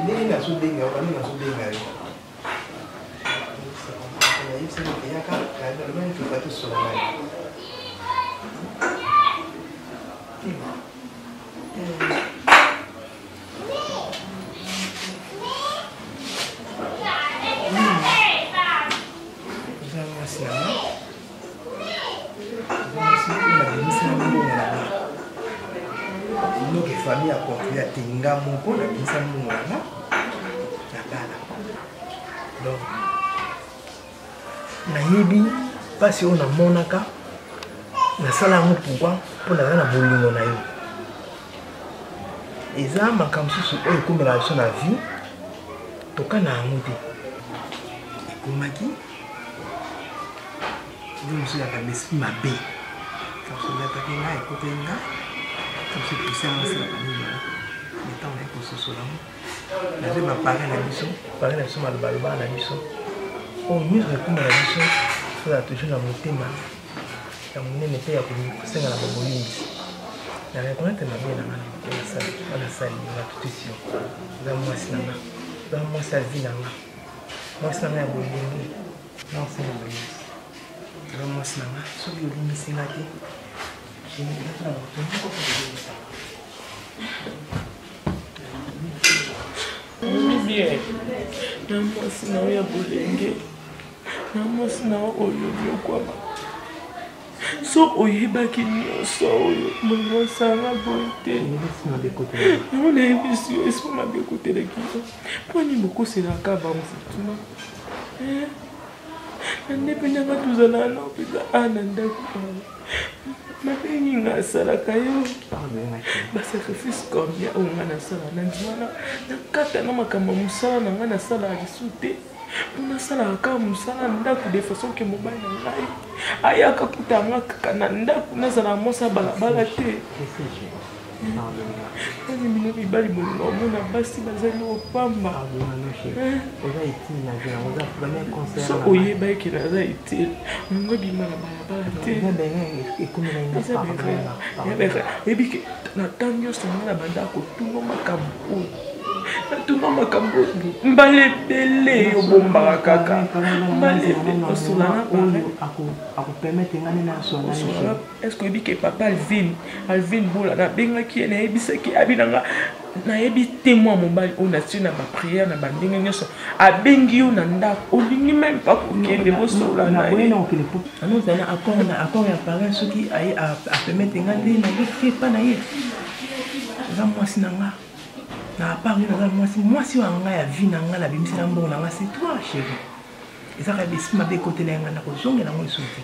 Nini nasudenga wani nasudenga yo. Yipse yaka kana mimi tupate sura nayo. Famille a conclu à Tinga Moko, la mise à Mouna, la bala. Donc, nayebi, pas si on a monaka, na sala mo pourquoi pour na bolingo na yo. Eza makambo susu oyo komela so na vie, toka na amuti. Ekomaki, ndio mso ya kabesi mabe. Quand on a attaqué na ekotenga, comme c'est poussé en ça mais tant on est sur la je m'apparaît la mission paraît la somme le balba la mission on mieux répondre à la mission faut la toujours dans mon thème la monnaie n'est pas à c'est la boboline la reconnaître ma bien la salle on a tout ici là moi c'est là moi ça vie là. Moi ça m'a bon. Non c'est bon. Moi ça m'a sur le limite c'est là. Bien. Non moi ça m'a bolenge. Non moi ça m'a oyo quoi. So oyebaki nyonso oyo mosanga bote ona ebisi espo mabe koteleki mponi bokoselaka bamfutuna ndepe nanga tozala na mpenza ana ndako mabengi nga asalaka yo basacrifice combien oyo nga nasala na ndimana nakata na makambo ya mosala na nga nasala lisu te mpo nasalaka kaka mosala ndako de façon ke mobali na ngai ayaka kutanga kaka na ndako nazala mwasi balabala te ani bino mibali bolinga omona basi bazali opamba so oyeba eke naza etele ongo bima na balabala te oyebi ke na ntango nyonso nga na bandako tuna makambo oyo natuna makambo mbala ebele obombaka kaka mbala ebele osolana akopermete ngani nasolana est-ce que oyebi ke papa alvin bola nabengaki ye nayebisaki abi nanga nayebi te mwa mobali oyo natie na bapriere na bandenge nyonso abengi yo na ndako olingi meme mpa kokende bosola na ye anozali na accord ya parent soki aye apermete nga nde nayoki epa na ye eza mwasi na nga na part yo naza mwasi wa ngai ya vie na ngai nabimisi na mbongo na ngai c'est toi chéri ezaka ebesi mabe ekotela ya ngai nakozongela yango lisusu te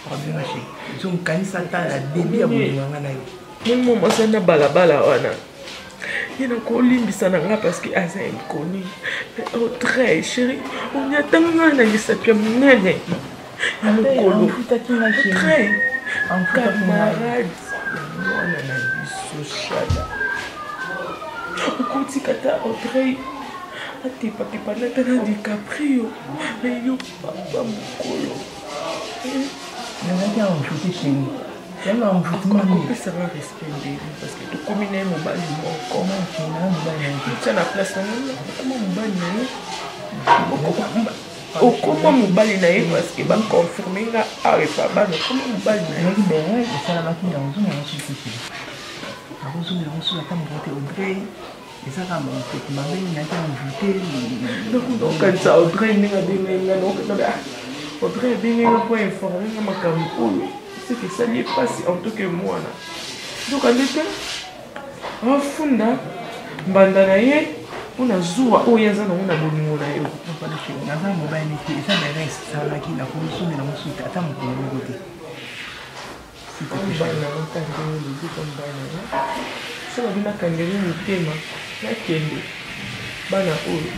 obenga chéri zonkanisa ta ya debi ya bolingo ngai na yo mimo mwasi na balabala wana ye nakolimbisa na ngai parce que aza inconi très chéri onyatanga ngai na lisapi ya monene ya mokolo très camarade ya mwana na biso shada okotikata Audrey atepatepa natana DiCaprio me yo papa mokolo nazaki amfute chéri akopesaka respect ndeni parce que tokomi na ye mobali moko tia na place na ngai okoma mobali na ye okoma mobali na ye parce que baconfirme nga arepa bana okoma mobali na ye esalamaki na ozonga yango suki akozonga yango suki ata movote Audrey ezaka mopepe mabe naki amvute okanisa Audrey ndenge abengenga Audrey abengenga mpo informenga makambo oyo seke esali epasi en tout que mwana zoka nde te afunda mbanda na ye mpona zuwa oyo aza nango na bolingo na yo naza mobali nete eza bere esalaki nakozongela mosuki ata mokolo moko te mobali nango kangeli lobika mobali nango so babi nakangeli motema nakende bana oyo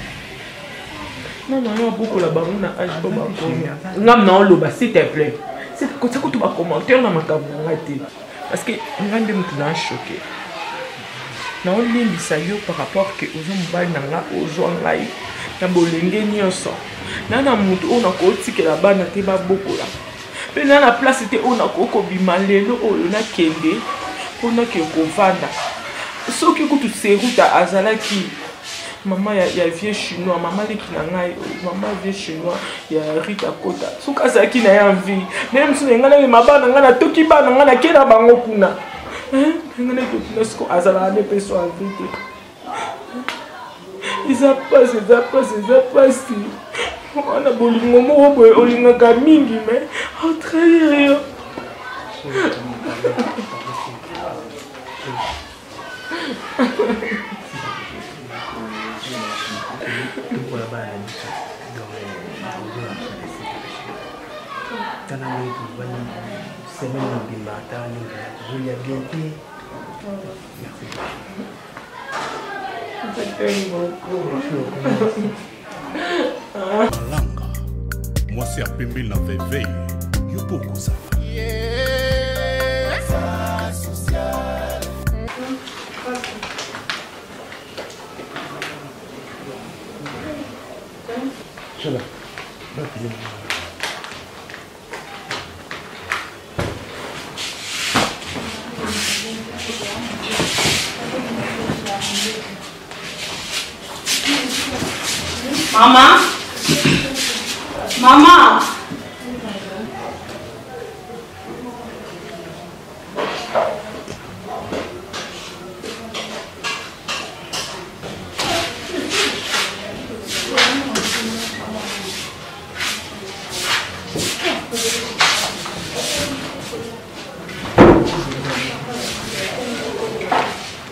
nana yo abokola bango na age bo bakomi ngam na oloba s'il te plaît kotia kutu bacommentaire na makambo na ngai te parce que ngai nde motu na choke naolimbisa yo par rapport ke oza mobali na nga ozwa ngai na bolenge nyonso na na motu oyo nakootikela bana te babokola mpe na na place te oyo nakokobima lelo oyo nakende mpo nake kovanda soki kutu seruta azalaki mama ya vieux chinois mama leki na ngai mama vieux chinois ya Rita Kota soki azalaki na ye envie même so nga namema bana nga natoki bana nga nakenda bango kuna nga nakokuna siko azalaka nde mpe so envie te eza pasi wana bolingo moko boye olingaka mingi me otrahir yo Malanga, moi c'est à Pembe na veille, yo beaucoup ça. Cela. Maman. Maman.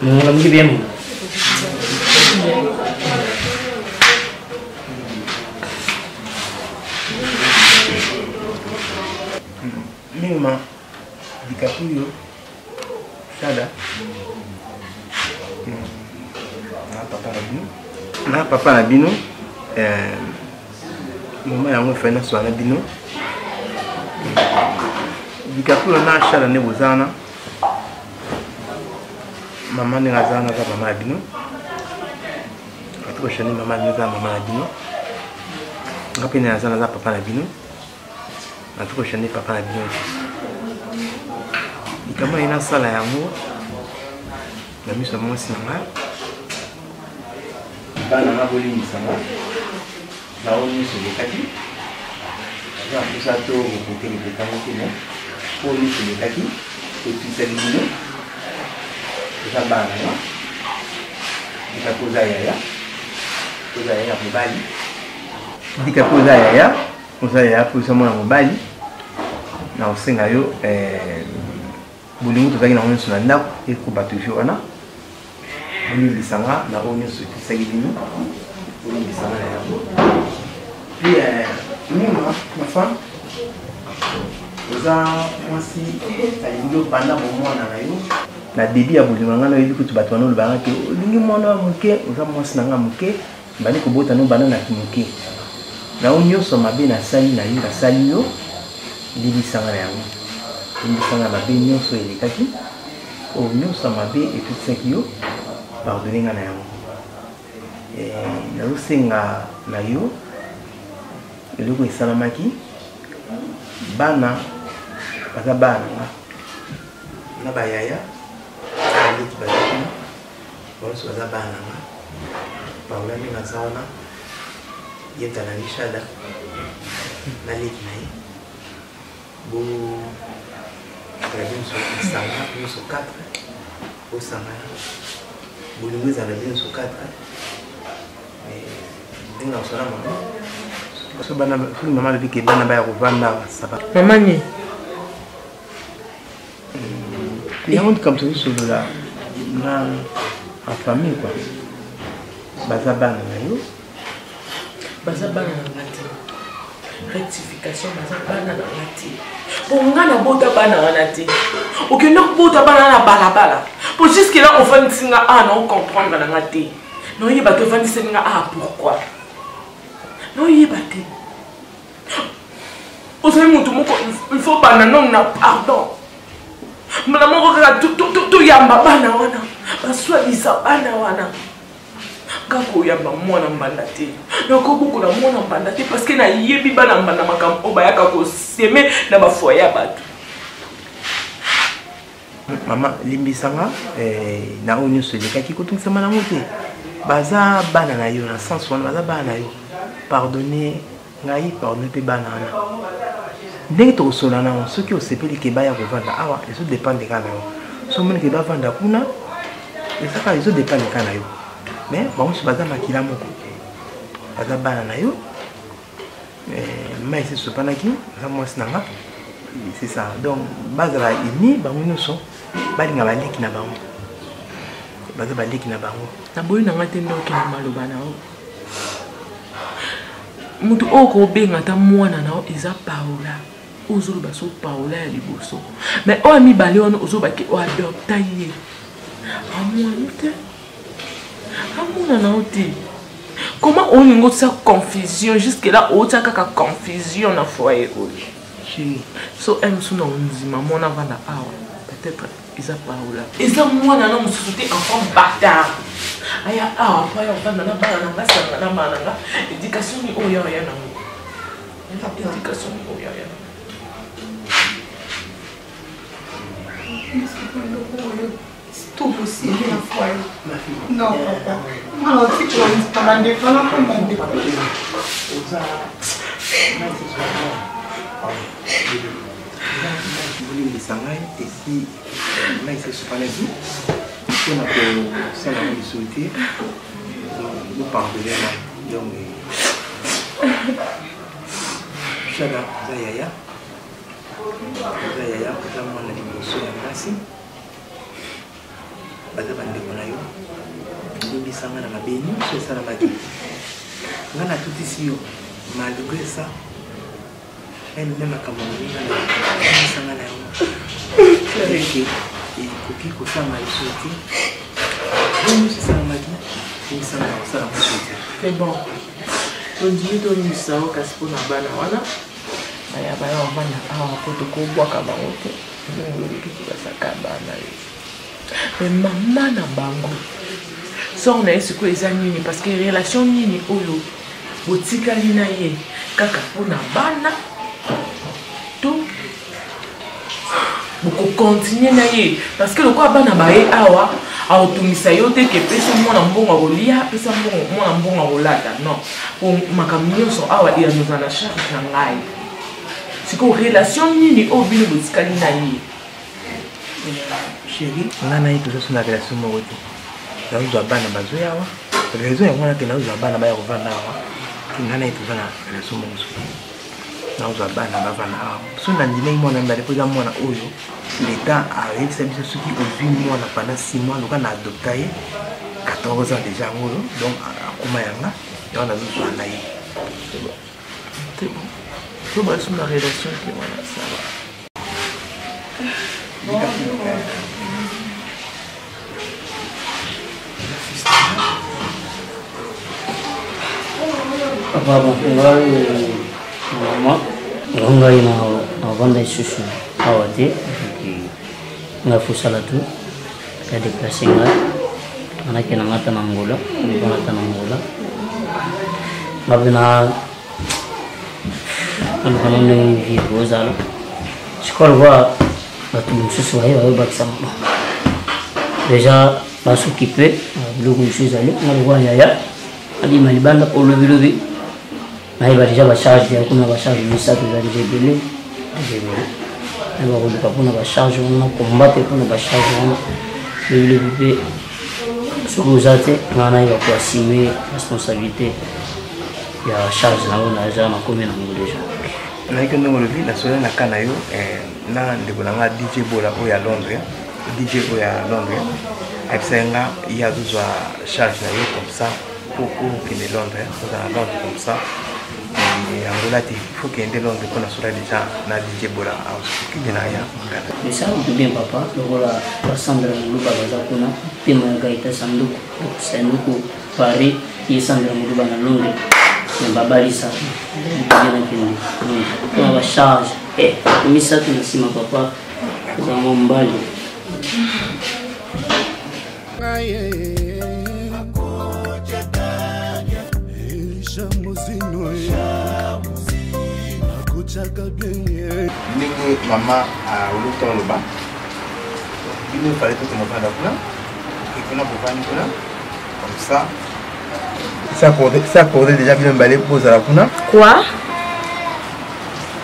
Làm gì em? Mima DiCaprio Sada na papa na bino mama yango fena so na bino DiCaprio na Sada ne bozana mama ne ngazana za mama bino atiko shani mama ne za mama bino ngapi ne ngazana za papa na bino atiko shani papa na bino kama ina sala yango na miso mwasi na bana na boli misanga na oni so lekaki za kusato ko tele kama kimo ko ni so lekaki ko tsiteli bino za bana na dikapoza yaya koza yaya mobali dikapoza yaya koza yaya poza mwana mobali na osenga yo bolingo tozalaki na nyonso na ndako ekoba toujours wana olimbisanga na oyo nyonso etisaki bino olimbisanga na yango puis mima mafa oza mwasi alingi obanda bomwana na yo na debi ya bolingo na ngai nayebi kutu bato wana olobanga te olingi mwana moke oza mwasi na ngai moke mbandi kobotana obanda na moke na oyo nyonso mabe nasali na yo nasali yo limbisanga na yango limbisanga mabe nyonso elekaki oyo nyonso mabe etutisaki yo pardonne nga na yango nazosenga na yo eloko esalamaki bana baza bana na bayaya aleki bazaki banso baza bana nga baola ndenge aza wana yetala lishada naleki na ye bo biso isanga biso 4 osangana bolingo ezala biso 4 ndenge osala mama so bana fuli mama lobi ke bana baya kovanda saba mama ni yango comme ça solola na en famille quoi baza bana na yo baza bana na ngati rectification baza bana na ngati bonga na bota bana wana te okende kobota bana na balabala pour jusque là on va ntinga non comprendre na ngati non yeba to va ntinga pourquoi non yeba te osai mutu moko il faut bana non na pardon mbala moko kaka to yamba bana wana baswa bisa bana wana kako yamba mwana mbanda te nako bukola mwana mbanda te parce que na yebi bana mbanda makambo bayaka ko seme na ba foyer ya bato mama limbisanga na onyo selekaki kotungisa mana mote baza bana na yo na sens wana baza bana na yo pardonner ngai pardonner pe bana na ndenge to solana soki osepeli ke baya kovanda awa eso dépendre kana yo so moni ke bavanda kuna esaka eso dépendre kana yo mais bango so baza makila moko baza bana na yo mais c'est sopanaki za mwasi nanga c'est ça donc bazala ini bango nyonso balinga baleki na bango baza baleki na bango na boyi nanga te ndoki na maloba na o mutu oko benga ta mwana na o eza paola ozoloba so paola ya liboso mais oyo mibale wana ozobaki oadopta ye amwani te amona na o te comment olingo sa confusion jusque là otia kaka confusion na foyer oyo so emsu na onzima mwana vanda awa peut-être eza paola eza mwana na mosusu te enfant bâtard aya awa po aya ovanda na bana na nga sanga na bana nga éducation ni oyo aya nango éducation ni oyo aya nango c'est tout possible la foi. Non, papa. Alors, si tu as un défaut, on va Sangai et si là il se passe la vie, on a que ça la souhaité, nous pardonner là, donc Chada Zayaya, pour moi la dimension de merci. Bada bande konayo, nous bisanga na mabeni, c'est ça la magie. On a tout ici, malgré ça. Elle même à Cameroun, c'est bon. On dit que nous sommes cassés pour la banane. Il y a pas de protocole à Cameroun. Mais maman na bango. Ça on a ce que les amis parce que les relations ni olo. Botika linaye kaka pour la banane. Tout beaucoup continuer naïe parce que le quoi bana bae awa a otumisa yote ke pesa mwana mbongo rolia pesa mwana mbongo rolata non pour makamio so awa il nous en a charge na ngai c'est que relation nini obino botikali naïe chérie ngana yi tout ça na relation moroti na uzo bana bazo yawa raison ya ngana ke na uzo bana ba ya kovanda awa ngana yi tout ça na relation moroti na uzo bana bavana awa so na ndime mwana mbale poza mwana oyo l'état a réussi à ce qui au 8 mois pendant 6 mois donc on a adopté 14 ans déjà donc comment yanga et on a vu ça naïe c'est bon tout va sur la relation qui voilà ça va papa bon maman ngai na vanda isusu awate nga fusala tu ya déplacé nga manake na ngata na Angola mabina kana ni vivo zala sikolo wa batu mususu ayo bakisama déjà basukipé biloko mususu ali ngwa yaya ali malibanda olobilobi na iba déjà ba charge ya kuna ba charge misatu za jebele on va pour la charge on combattre pour la charge le bébé sur vous êtes on a eu assumer responsabilité il y a charge là on a déjà ma commune déjà na que nous le la soirée na kanayo na ndeko na DJ Bola o ya Londres DJ o ya Londres aksenga il y a besoin charge là comme ça pour que les Londres dans la Londres comme ça Angola il faut qu'il y ait des langues qu'on a sur déjà na DJ Bola qui vient là mais ça on peut bien papa le voilà rassemble le bagaza kuna pima gaita sanduku sanduku pare il sandra mu bana longue mais babali ça bien kini on va charge mais ça tu si ma papa za mombali Ndenge mama a uluton loba il fallait que tu me fasses là et qu'on a pour là comme ça accordé déjà bien balé pour la kuna quoi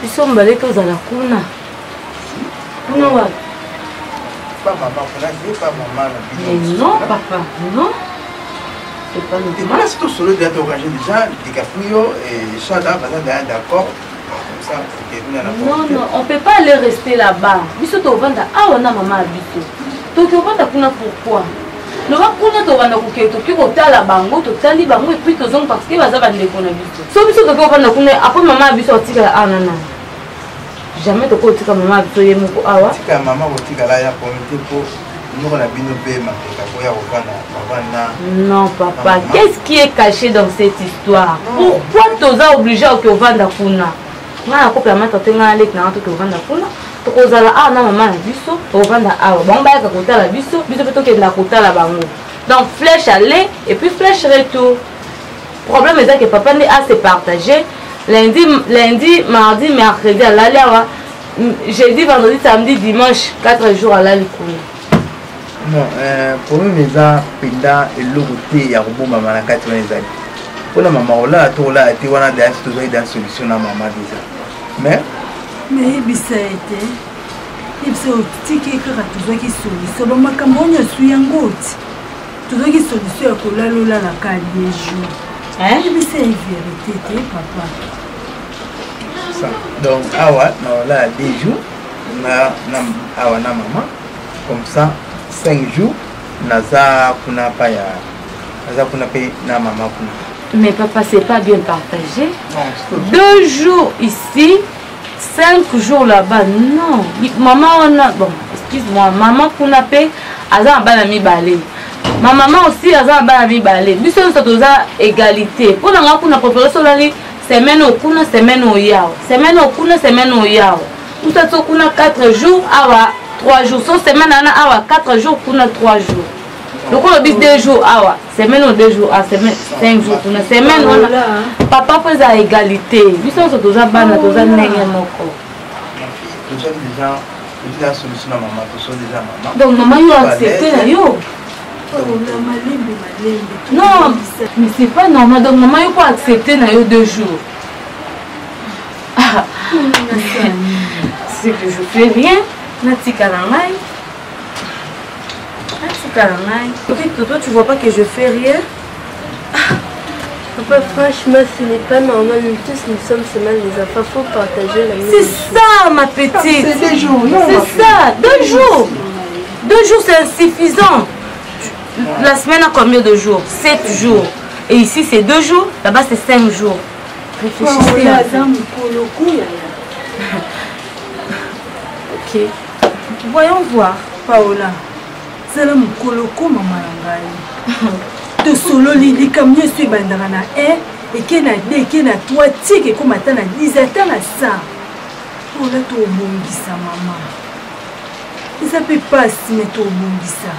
ils sont balés pour la kuna non ouais pas maman kuna c'est pas maman non papa non c'est pas nous et voilà c'est tout solo déjà engagé déjà DiCaprio et Chada va d'accord. Non, on ne peut pas aller rester là-bas. Biso to vanda awa na mama habito. To vanda kuna pourquoi? Le va kuna to vanda kuketo kiko tala bango to tali bango et puis to zong parce que baza bande kona biso. So biso to vanda kuna après mama habito tika anana. Jamais to ko tika mama habito yemo ko awa. Tika mama ko tika la ya comité pour nous on a bino pema ko ya vanda. Non papa, qu'est-ce qui est caché dans cette histoire? Pourquoi toza obligé au vanda kuna? Na kopla mata tenga avec na to vanda kuna to kozala na mama na biso to vanda awa bon ba ka kotala biso to ke la kotala bango donc flèche aller et puis flèche retour problème est que papa n'est assez partagé lundi mardi mercredi à l'aller awa jeudi vendredi samedi dimanche 4 jours à l'aller kuna non problème est ça pinda et le côté ya robomba na 4 ans ezali mpona mama olala to olala te wana dayasi tozwaki da solution na mama déjà mais yebisa ete yebisa otiki kaka tozwaki solution bamakambo oyo nyonso yango oti tozwaki solution ya kolala olalaka des jours yebisa ye vérité te papa donc awa na olala des jours awa na mama comme ça 5 jours naza kuna pa ya naza kuna pe na mama kuna. Mais papa, c'est pas bien partagé. 2 jours ici, 5 jours là-bas. Non. Maman, on a... Bon, excuse-moi. Maman, qu'on a payé, elle a un mi balai. Ma maman aussi, elle a un mi balai. Nous sommes tous à égalité. Pour nous, on a préféré cela, semaine au kuna, semaine au yao. Semaine au kuna, semaine au yao. Nous sommes kuna 4 jours, awa 3 jours. Sauf semaine, awa 4 jours, kuna 3 jours. Donc on a dit 2 jours, awa, semaine ou 2 jours, semaine, 5 jours, une semaine, on a... Papa fait à égalité. Nous sommes tous à banane, tous à nègre, mon corps. Nous sommes déjà solution à maman, nous sommes déjà maman. Donc maman, il a accepté là, yo. Non, mais c'est pas normal. Donc maman, il a accepté là, yo 2 jours. C'est que je fais rien, Natika Langai. Toi, tu vois pas que je fais rien? Papa, franchement, ce n'est pas normal. Nous tous, nous sommes seulement les enfants. Il faut partager la même chose. C'est ça, ma petite. C'est 2 jours. C'est ça, 2 jours. 2 jours, c'est insuffisant. La semaine a combien de jours? 7 jours. Et ici, c'est 2 jours. Là-bas, c'est 5 jours. Réfléchissez. Ok. Voyons voir. Paola. C'est le mokoloko maman ngai. De solo li comme je suis bandara na et que na 2 que na 3 tike comme ata na 10 ata na 100. Paola to bongisa maman. Ça peut pas si mais to bongisa.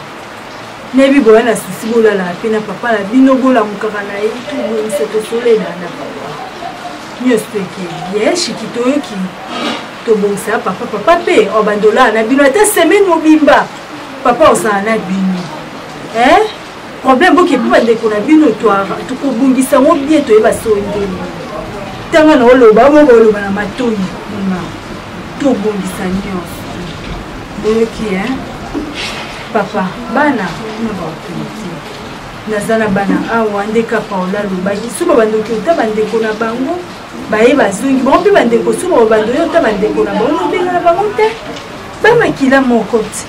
Nebi boya na souci bola la pena papa la bino bola mukaka na ye to bongisa to solo na papa. Yo speke bien chikito ki to bongisa papa pe obandola na bino ata semaine mobimba. Papa osana bino problème boki pe bandeko na bino tokobungisa ngo bien toyeba sondeli ntango na oloba moko oloba na matoi tobongisa nyonso boyoki papa bana na baautorité naza na bana awa ndeka Paola alobaki so babandeki ota bandeko na bango baye bazongi bango mpe bandeko so babandoi ota bandeko na bango nobenga na bango te bamakila moko te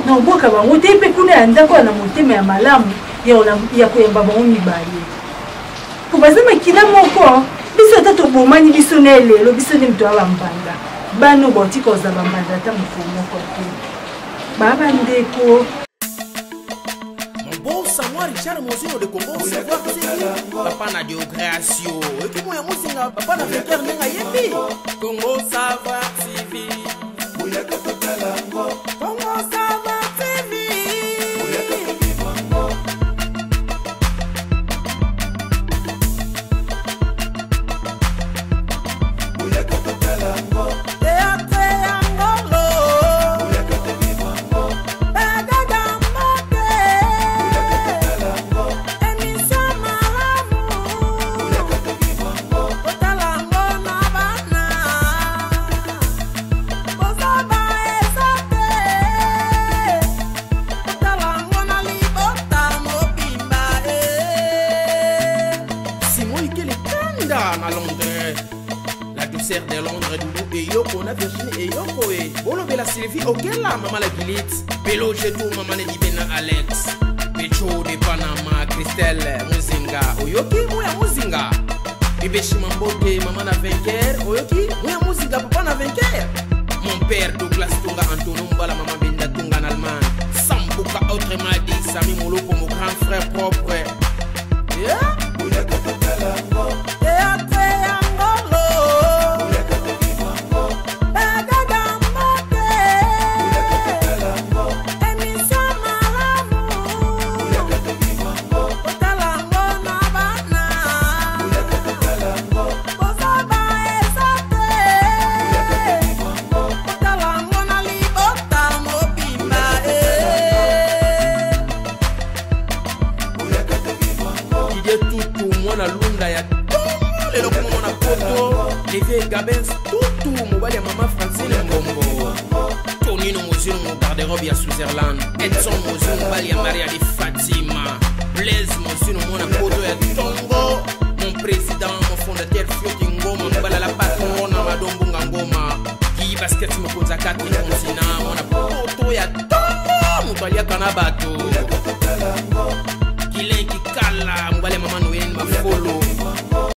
na oboka bango te mpe kuna ya ndako na motema ya malamu ya koyamba bango mibale po baza makila moko biso ata tobomani biso na elelo biso nde mito ya bambanda bano bauti koza bambanda ata moko moko te babandeko Bon savoir Richard Mosino de Congo savoir papa na géographie et qui moi musinga papa na faire nenga yebi Congo savoir TV Bouya kapela ngo Congo savoir TV Bouya kapela ngo Bouya kapela ngo Teatre angolo Bouya kapela ngo de Londres, Doudou et Yoko, na Virginie et Yoko et Bolo Bella Sylvie, auquel la maman la Guilite, Bello Jetou, maman ne Dibena Alex, Pecho de Panama, Christelle, Muzinga, Oyoki, Mouya Muzinga, Bébé Chimambote, maman na vainqueur, Oyoki, Mouya Muzinga, papa na vainqueur, mon père Douglas Tunga, Antonumba, la maman Benda Tunga en Allemagne, Sambuka, autrement dit, Sami Molo pour mon grand frère propre. Yeah? Lelo como na poto Levé Gabens Tutu Mobile Mama Francine Mbongo Tonino Mozino Mon garde-robe ya Switzerland Edson Mozino Mobile ya Maria de Fatima Blaise Mozino Mona poto ya Tongo Mon président, mon fondateur Fioti Ngoma Mbala la patrona Madombo Ngangoma Guy Basket Mokonza 4 Continent Mona poto ya Tongo Mutalia Kanabato